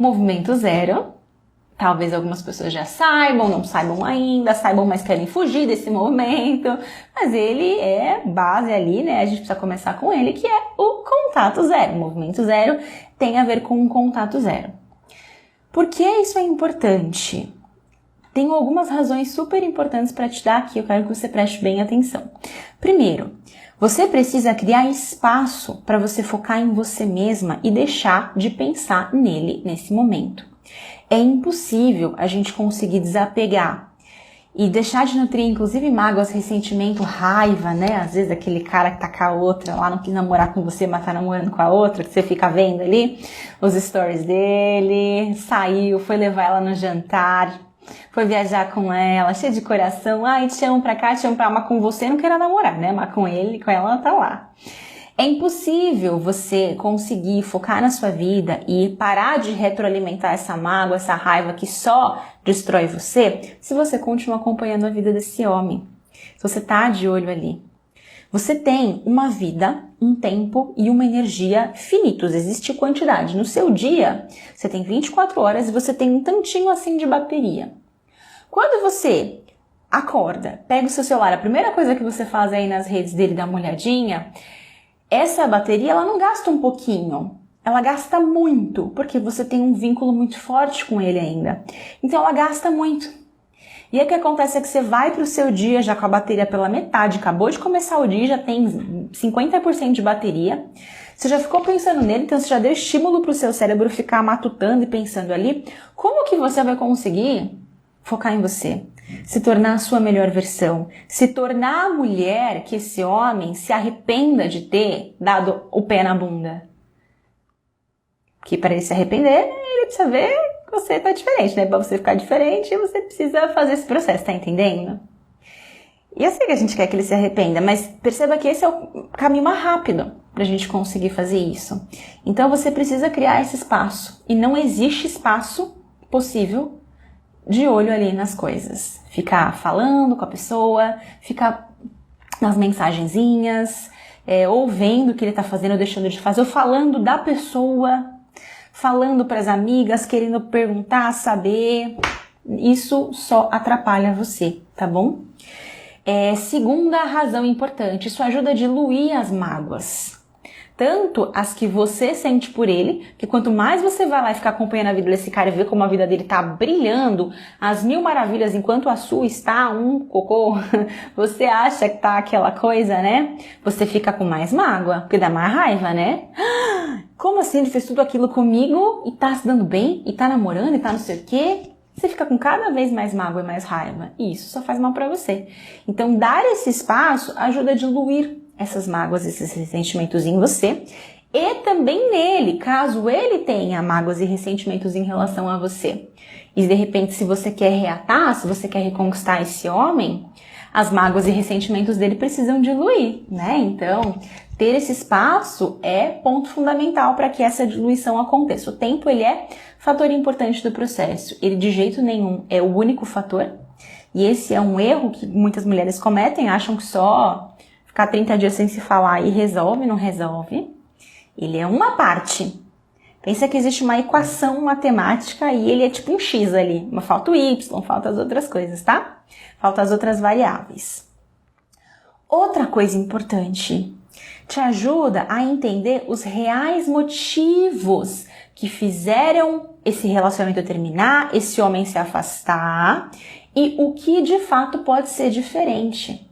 Movimento zero. Talvez algumas pessoas já saibam, não saibam ainda, saibam, mas querem fugir desse movimento. Mas ele é base ali, né? A gente precisa começar com ele, que é o contato zero. O movimento zero tem a ver com o contato zero. Por que isso é importante? Tenho algumas razões super importantes para te dar aqui, eu quero que você preste bem atenção. Primeiro, você precisa criar espaço para você focar em você mesma e deixar de pensar nele nesse momento. É impossível a gente conseguir desapegar e deixar de nutrir, inclusive, mágoas, ressentimento, raiva, né? Às vezes aquele cara que tá com a outra lá, não quis namorar com você, mas tá namorando com a outra, que você fica vendo ali os stories dele, saiu, foi levar ela no jantar, foi viajar com ela, cheia de coração, ai, te amo pra cá, te amo pra lá, mas com você não quero namorar, né? Mas com ele, com ela tá lá. É impossível você conseguir focar na sua vida e parar de retroalimentar essa mágoa, essa raiva que só destrói você, se você continua acompanhando a vida desse homem. Se você tá de olho ali. Você tem uma vida, um tempo e uma energia finitos, existe quantidade. No seu dia, você tem 24 horas e você tem um tantinho assim de bateria. Quando você acorda, pega o seu celular, a primeira coisa que você faz aí nas redes dele, dá uma olhadinha, essa bateria ela não gasta um pouquinho, ela gasta muito, porque você tem um vínculo muito forte com ele ainda. Então ela gasta muito. E aí o que acontece é que você vai para o seu dia já com a bateria pela metade, acabou de começar o dia, já tem 50% de bateria. Você já ficou pensando nele, então você já deu estímulo para o seu cérebro ficar matutando e pensando ali. Como que você vai conseguir focar em você? Se tornar a sua melhor versão, se tornar a mulher que esse homem se arrependa de ter dado o pé na bunda. Que para ele se arrepender, ele precisa ver que você tá diferente, né? Para você ficar diferente, você precisa fazer esse processo, tá entendendo? E eu sei que a gente quer que ele se arrependa, mas perceba que esse é o caminho mais rápido pra gente conseguir fazer isso. Então você precisa criar esse espaço, e não existe espaço possível de olho ali nas coisas. Ficar falando com a pessoa, ficar nas mensagenzinhas, ou vendo o que ele tá fazendo ou deixando de fazer, ou falando da pessoa, falando pras amigas, querendo perguntar, saber. Isso só atrapalha você, tá bom? Segunda razão importante, isso ajuda a diluir as mágoas. Tanto as que você sente por ele, que quanto mais você vai lá e ficar acompanhando a vida desse cara e ver como a vida dele tá brilhando, as mil maravilhas, enquanto a sua está um cocô, você acha que tá aquela coisa, né? Você fica com mais mágoa, porque dá mais raiva, né? Como assim ele fez tudo aquilo comigo e tá se dando bem, e tá namorando, e tá não sei o quê? Você fica com cada vez mais mágoa e mais raiva. E isso só faz mal pra você. Então, dar esse espaço ajuda a diluir essas mágoas, esses ressentimentos em você e também nele, caso ele tenha mágoas e ressentimentos em relação a você. E de repente, se você quer reatar, se você quer reconquistar esse homem, as mágoas e ressentimentos dele precisam diluir, né? Então, ter esse espaço é ponto fundamental para que essa diluição aconteça. O tempo, ele é fator importante do processo. Ele de jeito nenhum é o único fator. E esse é um erro que muitas mulheres cometem, acham que só ficar 30 dias sem se falar e resolve, não resolve. Ele é uma parte. Pensa que existe uma equação matemática e ele é tipo um X ali. Mas falta o Y, falta as outras coisas, tá? Falta as outras variáveis. Outra coisa importante, te ajuda a entender os reais motivos que fizeram esse relacionamento terminar, esse homem se afastar e o que de fato pode ser diferente.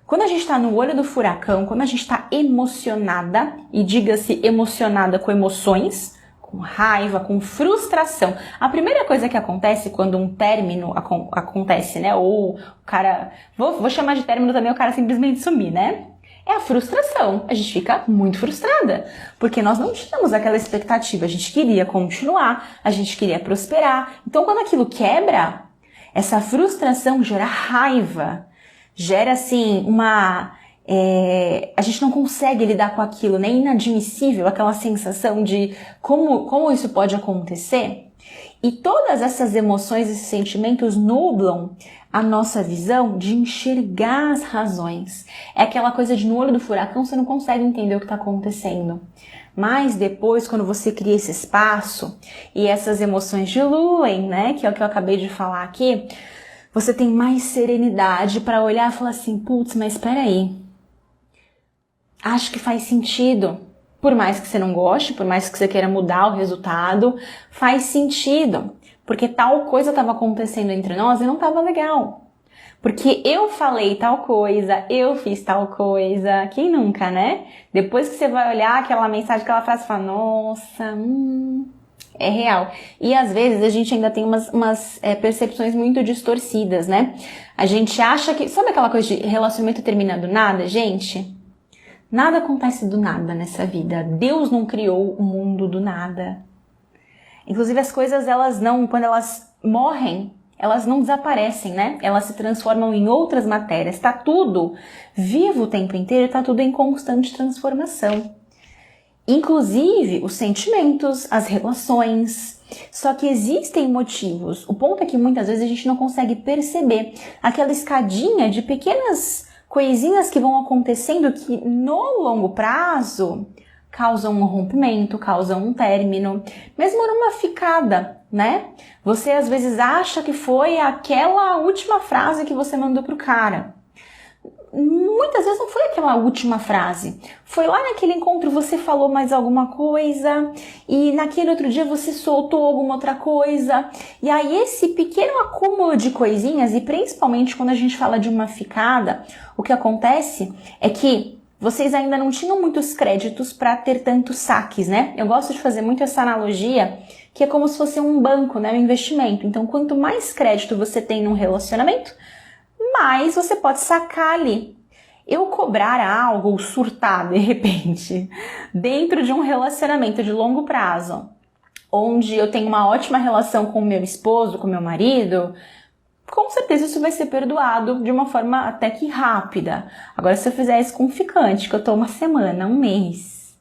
Quando a gente está no olho do furacão, quando a gente está emocionada, e diga-se emocionada com emoções, com raiva, com frustração, a primeira coisa que acontece quando um término acontece, né, ou o cara, vou chamar de término também, o cara simplesmente sumir, né, é a frustração. A gente fica muito frustrada, porque nós não tínhamos aquela expectativa, a gente queria continuar, a gente queria prosperar. Então, quando aquilo quebra, essa frustração gera raiva, gera, assim, uma a gente não consegue lidar com aquilo, né? É inadmissível aquela sensação de como isso pode acontecer. E todas essas emoções, esses sentimentos nublam a nossa visão de enxergar as razões. É aquela coisa de no olho do furacão você não consegue entender o que está acontecendo. Mas depois, quando você cria esse espaço e essas emoções diluem, né? Que é o que eu acabei de falar aqui, você tem mais serenidade para olhar e falar assim, putz, mas espera aí. Acho que faz sentido. Por mais que você não goste, por mais que você queira mudar o resultado, faz sentido. Porque tal coisa estava acontecendo entre nós e não estava legal. Porque eu falei tal coisa, eu fiz tal coisa. Quem nunca, né? Depois que você vai olhar aquela mensagem, aquela frase, você fala, nossa, é real. E às vezes a gente ainda tem umas percepções muito distorcidas, né? A gente acha que... Sabe aquela coisa de relacionamento termina do nada, gente? Nada acontece do nada nessa vida. Deus não criou o mundo do nada. Inclusive as coisas, quando elas morrem, elas não desaparecem, né? Elas se transformam em outras matérias. Tá tudo vivo o tempo inteiro, tá tudo em constante transformação. Inclusive os sentimentos, as relações. Só que existem motivos. O ponto é que muitas vezes a gente não consegue perceber aquela escadinha de pequenas coisinhas que vão acontecendo que no longo prazo causam um rompimento, causam um término, mesmo numa ficada, né? Você às vezes acha que foi aquela última frase que você mandou pro cara. Muitas vezes não foi aquela última frase. Foi lá naquele encontro você falou mais alguma coisa e naquele outro dia você soltou alguma outra coisa. E aí esse pequeno acúmulo de coisinhas, e principalmente quando a gente fala de uma ficada, o que acontece é que vocês ainda não tinham muitos créditos para ter tantos saques, né? Eu gosto de fazer muito essa analogia, que é como se fosse um banco, né? Um investimento. Então, quanto mais crédito você tem num relacionamento, mais você pode sacar ali. Eu cobrar algo ou surtar, de repente, dentro de um relacionamento de longo prazo, onde eu tenho uma ótima relação com o meu esposo, com o meu marido, com certeza isso vai ser perdoado de uma forma até que rápida. Agora, se eu fizer isso com um ficante, que eu tô uma semana, um mês,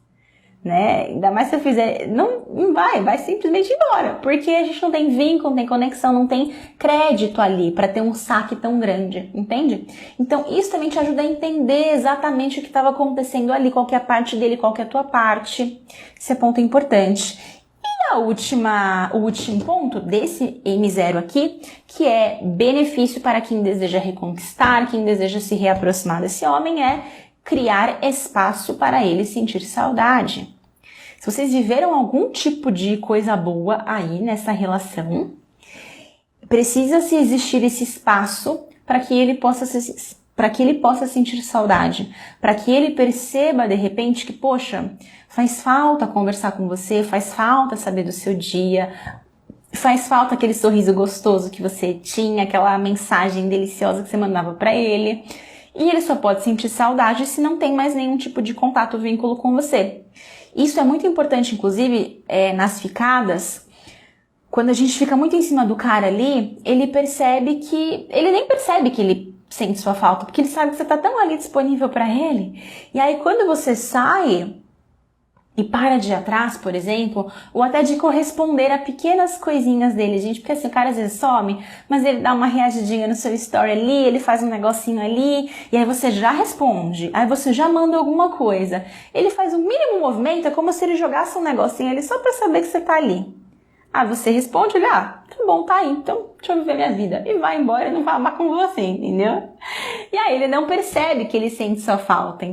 né? Ainda mais se eu fizer, não vai simplesmente embora, porque a gente não tem vínculo, não tem conexão, não tem crédito ali para ter um saque tão grande, entende? Então isso também te ajuda a entender exatamente o que estava acontecendo ali, qual que é a parte dele, qual que é a tua parte. Esse é ponto importante. E o último ponto desse M0 aqui, que é benefício para quem deseja reconquistar, quem deseja se reaproximar desse homem, é criar espaço para ele sentir saudade. Se vocês viveram algum tipo de coisa boa aí nessa relação, precisa-se existir esse espaço para que ele possa sentir saudade, para que ele perceba de repente que, poxa, faz falta conversar com você, faz falta saber do seu dia, faz falta aquele sorriso gostoso que você tinha, aquela mensagem deliciosa que você mandava para ele. E ele só pode sentir saudade se não tem mais nenhum tipo de contato, vínculo com você. Isso é muito importante, inclusive, nas ficadas. Quando a gente fica muito em cima do cara ali, ele nem percebe que ele sente sua falta, porque ele sabe que você tá tão ali disponível para ele. E aí, quando você sai e para de ir atrás, por exemplo, ou até de corresponder a pequenas coisinhas dele, gente, porque assim, o cara às vezes some, mas ele dá uma reagidinha no seu story ali, ele faz um negocinho ali, e aí você já responde, aí você já manda alguma coisa. Ele faz um mínimo movimento, é como se ele jogasse um negocinho ali só pra saber que você tá ali. Ah, você responde, ele, tá bom, tá aí, então deixa eu viver minha vida. E vai embora e não vai amar com você, entendeu? E aí ele não percebe que ele sente sua falta.